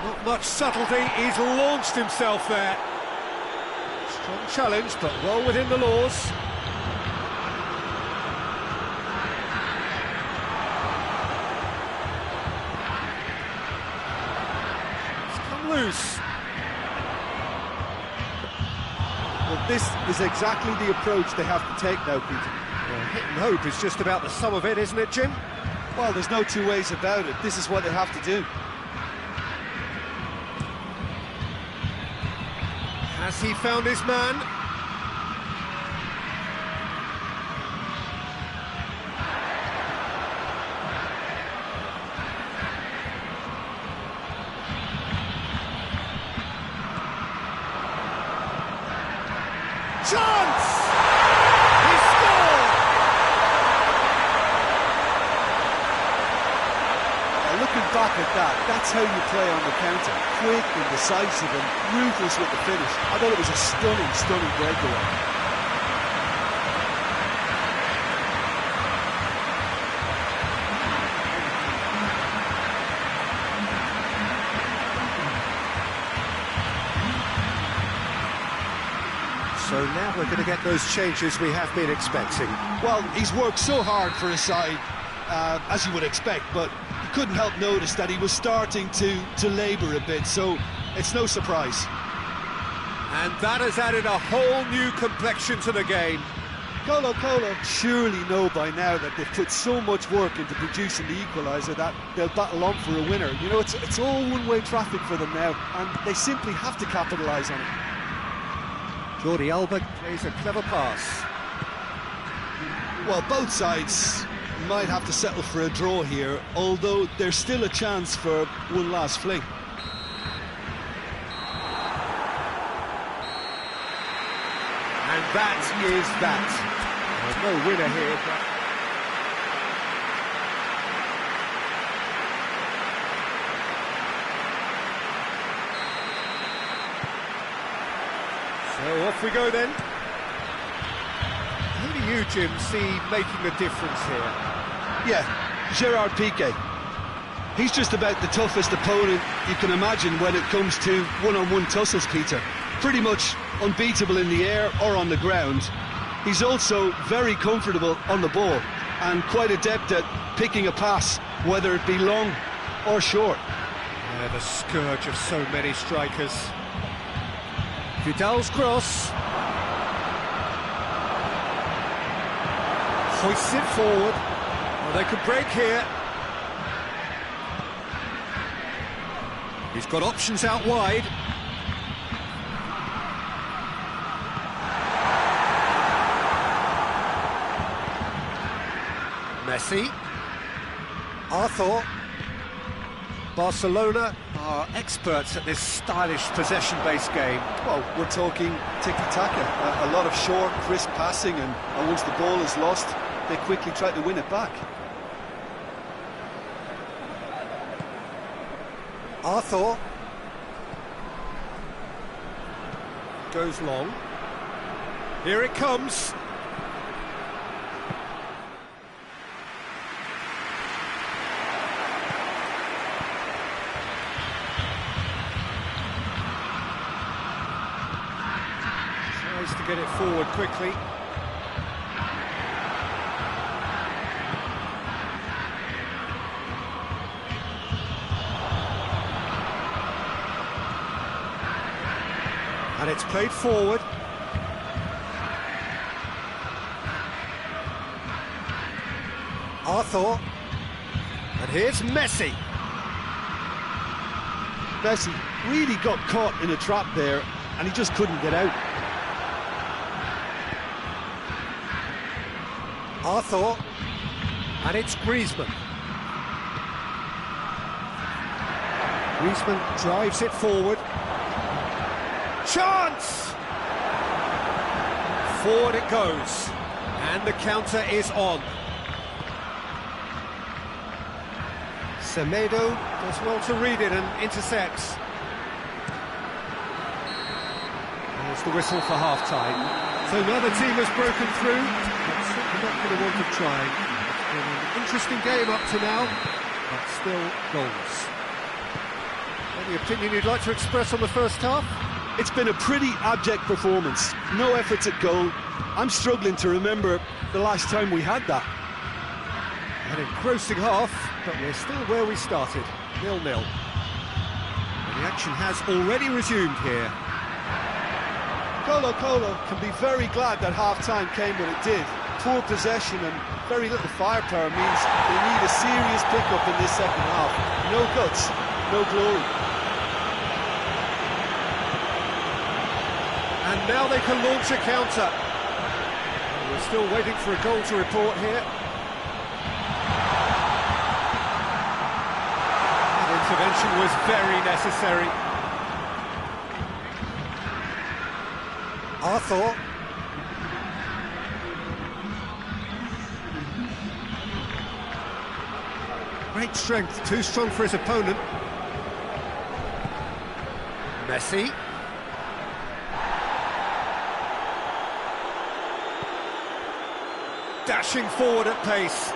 Not much subtlety, he's launched himself there. Strong challenge, but well within the laws. It's come loose. Well, this is exactly the approach they have to take now, Peter. Well, hit and hope is just about the sum of it, isn't it, Jim? Well, there's no two ways about it. This is what they have to do. Has he found his man? Chance! He scored! Looking back at that, that's how you play on the counter. Quick and decisive and ruthless with the finish. I thought it was a stunning breakaway. So now we're going to get those changes we have been expecting. Well, he's worked so hard for his side, as you would expect, but you couldn't help notice that he was starting to labour a bit, so it's no surprise. And that has added a whole new complexion to the game. Colo surely know by now that they've put so much work into producing the equaliser that they'll battle on for a winner. You know, it's all one-way traffic for them now, and they simply have to capitalise on it. Jordi Alba plays a clever pass. Well, both sides might have to settle for a draw here, although there's still a chance for one last fling. And that is that. No winner here. So off we go then. Who do you, Jim, see making a difference here? Yeah, Gerard Piqué. He's just about the toughest opponent you can imagine when it comes to one-on-one tussles, Peter. Pretty much unbeatable in the air or on the ground. He's also very comfortable on the ball and quite adept at picking a pass, whether it be long or short. Yeah, the scourge of so many strikers. Vidal's cross. Hoists it forward. Well, they could break here. He's got options out wide. Messi. Arthur. Barcelona are experts at this stylish possession-based game. Well, we're talking tiki-taka, a lot of short, crisp passing, and once the ball is lost, they quickly try to win it back. Arthur. Goes long. Here it comes. Tries to get it forward quickly. And it's played forward. Arthur. And here's Messi. Messi really got caught in a trap there, and he just couldn't get out. Arthur. And it's Griezmann. Griezmann drives it forward. Chance! Forward it goes. And the counter is on. Semedo does well to read it and intercepts. There's the whistle for half-time. So another team has broken through. But certainly not going to want to try. It's been an interesting game up to now, but still goals. Any opinion you'd like to express on the first half? It's been a pretty abject performance. No efforts at goal. I'm struggling to remember the last time we had that. An engrossing half, but we're still where we started, 0-0. And the action has already resumed here. Colo can be very glad that half-time came when it did. Poor possession and very little firepower means they need a serious pick-up in this second half. No guts, no glory. And now they can launch a counter. We're still waiting for a goal to report here. That intervention was very necessary. Arthur. Great strength, too strong for his opponent. Messi. Dashing forward at pace.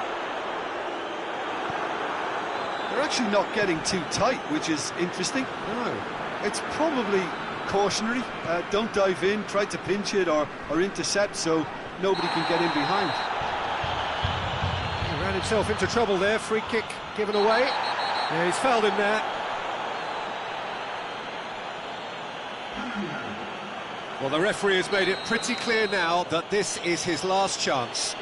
They're actually not getting too tight, which is interesting. No. It's probably cautionary. Don't dive in, try to pinch it or intercept so nobody can get in behind. He ran himself into trouble there, free kick given away. Yeah, he's fouled him there. Well, the referee has made it pretty clear now that this is his last chance.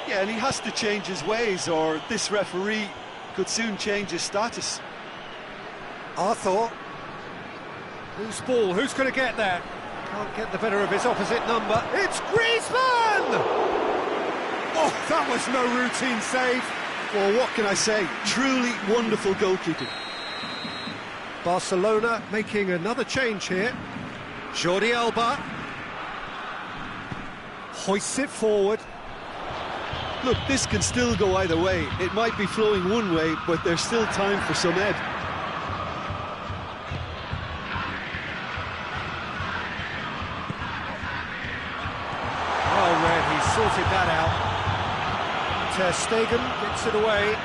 Yeah, and he has to change his ways or this referee could soon change his status. Arthur. Who's ball? Who's going to get there? Can't get the better of his opposite number. It's Griezmann! Oh, that was no routine save. Well, what can I say? Truly wonderful goalkeeping. Barcelona making another change here. Jordi Alba hoists it forward. Look, this can still go either way. It might be flowing one way, but there's still time for some ebb. Well read, he sorted that out. Ter Stegen gets it away.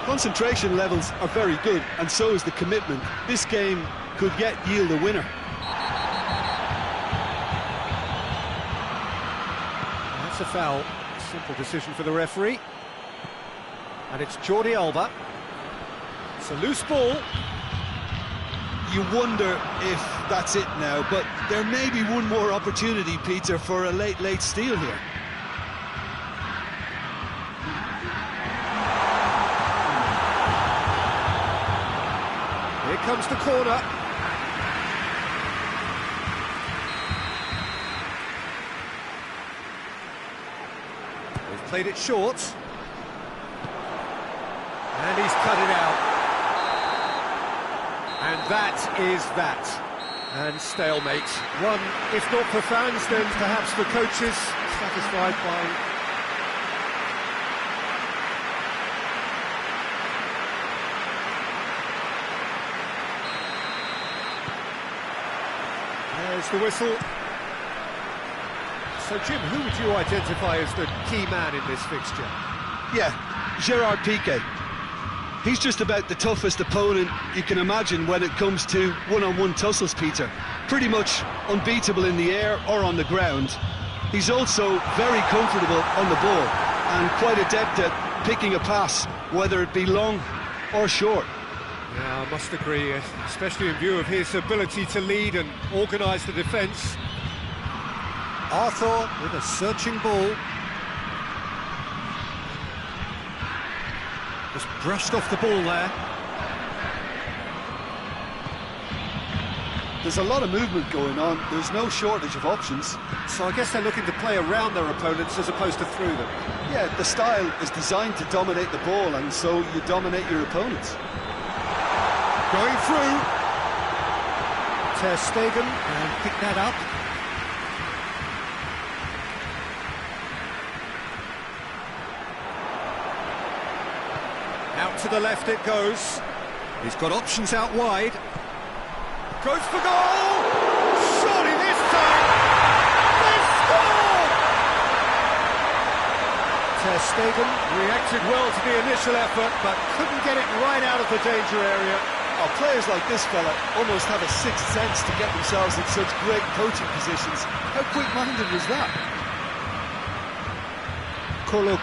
Concentration levels are very good, and so is the commitment. This game could yet yield a winner. That's a foul. Simple decision for the referee. And it's Jordi Alba. It's a loose ball. You wonder if that's it now, but there may be one more opportunity, Peter, for a late steal here. Here comes the corner. They've played it short. And he's cut it out. And that is that. And stalemate. One, if not for fans, then perhaps for coaches, satisfied by... There's the whistle. So, Jim, who would you identify as the key man in this fixture? Yeah, Gerard Piqué. He's just about the toughest opponent you can imagine when it comes to one-on-one tussles, Peter. Pretty much unbeatable in the air or on the ground. He's also very comfortable on the ball and quite adept at picking a pass, whether it be long or short. Yeah, I must agree, especially in view of his ability to lead and organise the defence. Arthur with a searching ball. Just brushed off the ball there. There's a lot of movement going on. There's no shortage of options. So I guess they're looking to play around their opponents as opposed to through them. Yeah, the style is designed to dominate the ball, and so you dominate your opponents. Going through. Ter Stegen and pick that up. Out to the left it goes. He's got options out wide. Goes for goal! Surely this time! They scored! Ter Stegen reacted well to the initial effort, but couldn't get it right out of the danger area. Oh, players like this fella almost have a sixth sense to get themselves in such great coaching positions. How quick-minded was that? Colo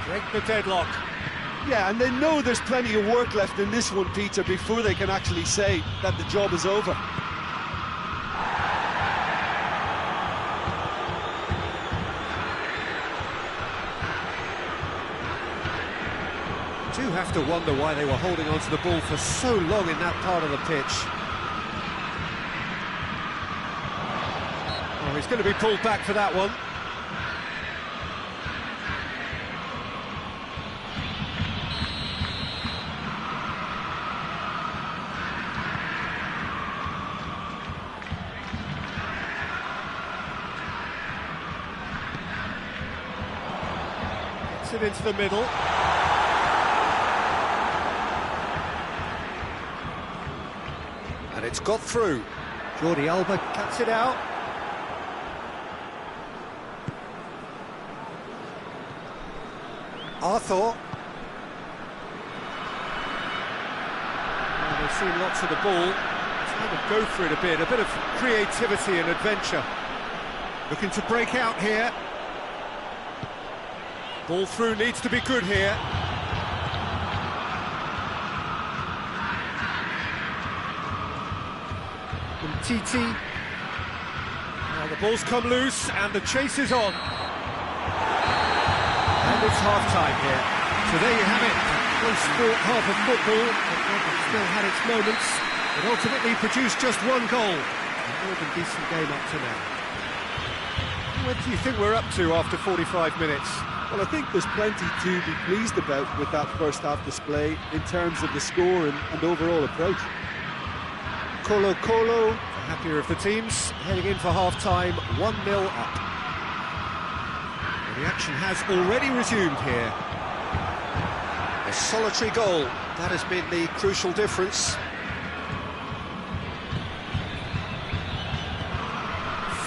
break the deadlock. Yeah, and they know there's plenty of work left in this one, Peter, before they can actually say that the job is over. Do have to wonder why they were holding onto the ball for so long in that part of the pitch. Oh, he's going to be pulled back for that one. Gets it into the middle. And it's got through. Jordi Alba cuts it out. Arthur. Well, they've seen lots of the ball. Trying to go for it a bit of creativity and adventure. Looking to break out here. Ball through needs to be good here. TT. Now the ball's come loose and the chase is on. And it's half-time here. So there you have it. A close sport half of football. But still had its moments. It ultimately produced just one goal. A more than decent game up to now. What do you think we're up to after 45 minutes? Well, I think there's plenty to be pleased about with that first half display in terms of the score and overall approach. Colo, the happier of the teams, heading in for half-time, 1-0 up. The action has already resumed here. A solitary goal, that has been the crucial difference.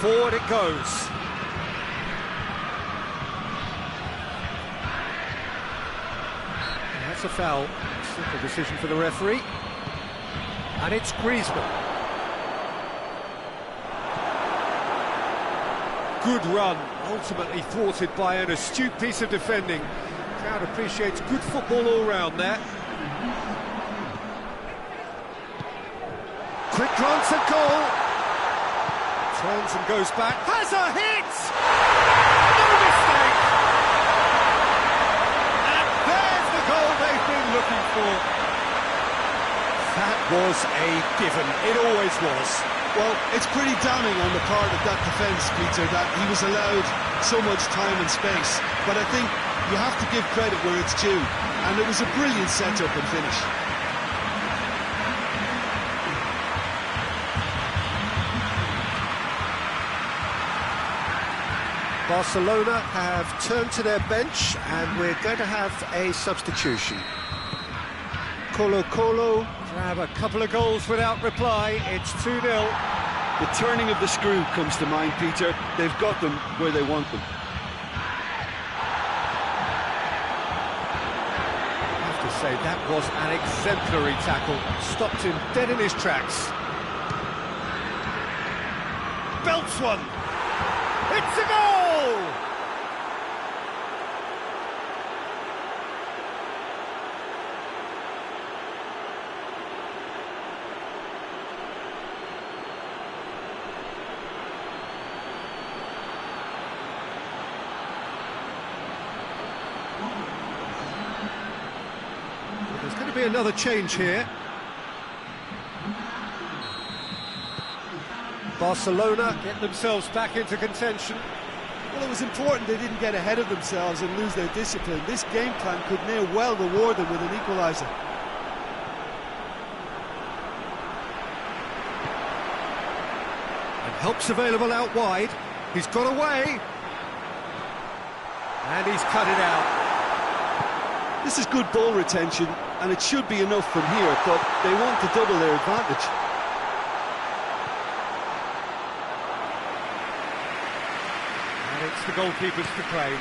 Forward it goes. That's a foul. Simple decision for the referee. And it's Griezmann. Good run, ultimately thwarted by an astute piece of defending. Crowd appreciates good football all round there. Quick glance at goal. Turns and goes back. Has a hit! No mistake! And there's the goal they've been looking for. That was a given. It always was. Well, it's pretty damning on the part of that defence, Peter, that he was allowed so much time and space. But I think you have to give credit where it's due, and it was a brilliant set-up and finish. Barcelona have turned to their bench, and we're going to have a substitution. Colo grab a couple of goals without reply. It's 2-0. The turning of the screw comes to mind, Peter. They've got them where they want them. I have to say, that was an exemplary tackle. Stopped him dead in his tracks. Belts one. It's a goal! There's going to be another change here. Barcelona get themselves back into contention. Well, it was important they didn't get ahead of themselves and lose their discipline. This game plan could near well reward them with an equaliser. And help's available out wide. He's got away. And he's cut it out. This is good ball retention, and it should be enough from here, but they want to double their advantage. And it's the goalkeepers to claim.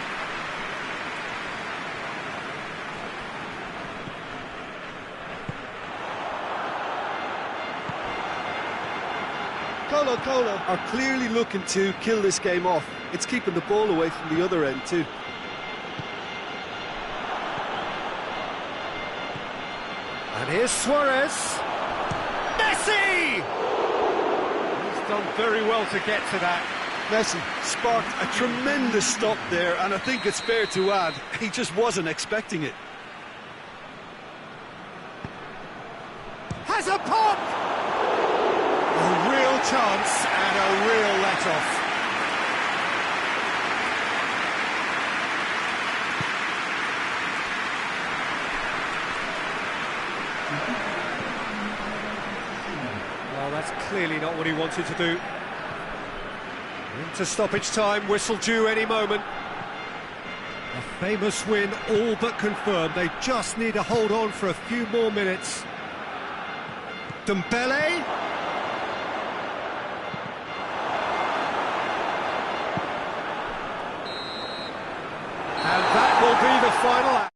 Colo are clearly looking to kill this game off. It's keeping the ball away from the other end too. And here's Suarez. Messi! He's done very well to get to that. Messi sparked a tremendous stop there, and I think it's fair to add, he just wasn't expecting it. Has a pop! A real chance and a real let-off. Well, that's clearly not what he wanted to do. Into stoppage time, whistle due any moment. A famous win, all but confirmed. They just need to hold on for a few more minutes. Dembele. And that will be the final act.